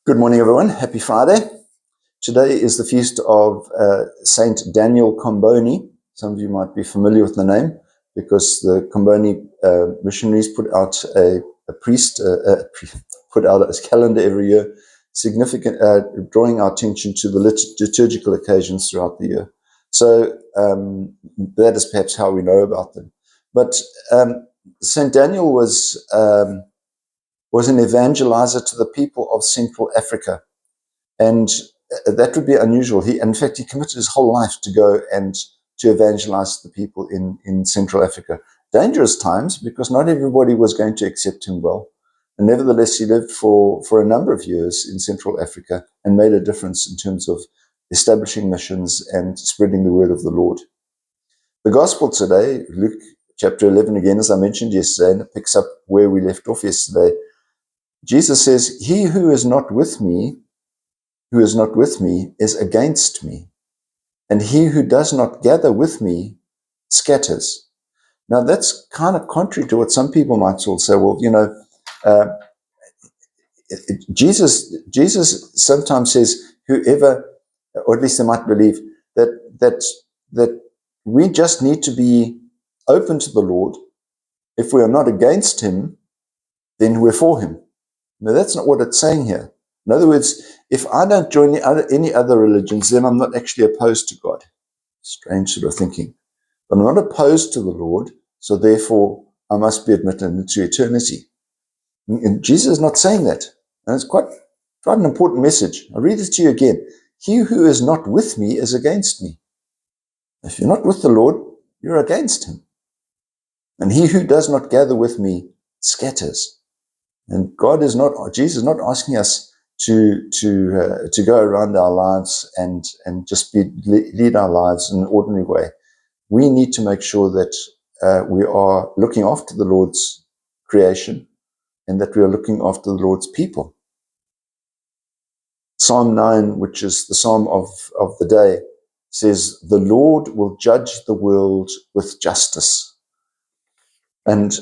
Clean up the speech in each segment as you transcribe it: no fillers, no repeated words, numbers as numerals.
Good morning, everyone. Happy Friday. Today is the feast of Saint Daniel Comboni. Some of you might be familiar with the name because the Comboni missionaries put out a priest put out a calendar every year, significant, drawing our attention to the liturgical occasions throughout the year. So that is perhaps how we know about them. But Saint Daniel was an evangelizer to the people of Central Africa. And that would be unusual. In fact, he committed his whole life to go and to evangelize the people in Central Africa. Dangerous times, because not everybody was going to accept him well. And nevertheless, he lived for a number of years in Central Africa and made a difference in terms of establishing missions and spreading the word of the Lord. The gospel today, Luke chapter 11 again, as I mentioned yesterday, and it picks up where we left off yesterday. Jesus says, "He who is not with me is against me, and he who does not gather with me scatters." Now that's kind of contrary to what some people might say. Well, uh, Jesus sometimes says, "Whoever," or at least they might believe that we just need to be open to the Lord. If we are not against him, then we're for him. Now that's not what it's saying here. In other words, if I don't join any other religions, then I'm not actually opposed to God. Strange sort of thinking. But I'm not opposed to the Lord, so therefore I must be admitted into eternity. And Jesus is not saying that. And it's quite an important message. I'll read it to you again. He who is not with me is against me. If you're not with the Lord, you're against him. And he who does not gather with me scatters. And Jesus is not asking us to go around our lives and just lead our lives in an ordinary way. We need to make sure that we are looking after the Lord's creation and that we are looking after the Lord's people. Psalm 9, which is the psalm of the day, says, "The Lord will judge the world with justice." And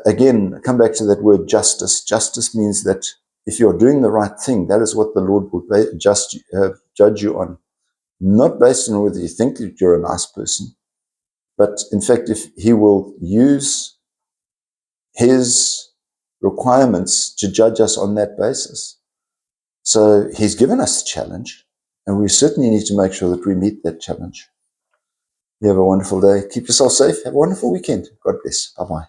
again, come back to that word justice. Justice means that if you're doing the right thing, that is what the Lord will judge you on. Not based on whether you think that you're a nice person, but in fact, if he will use his requirements to judge us on that basis. So he's given us the challenge, and we certainly need to make sure that we meet that challenge. You have a wonderful day. Keep yourself safe. Have a wonderful weekend. God bless. Bye-bye.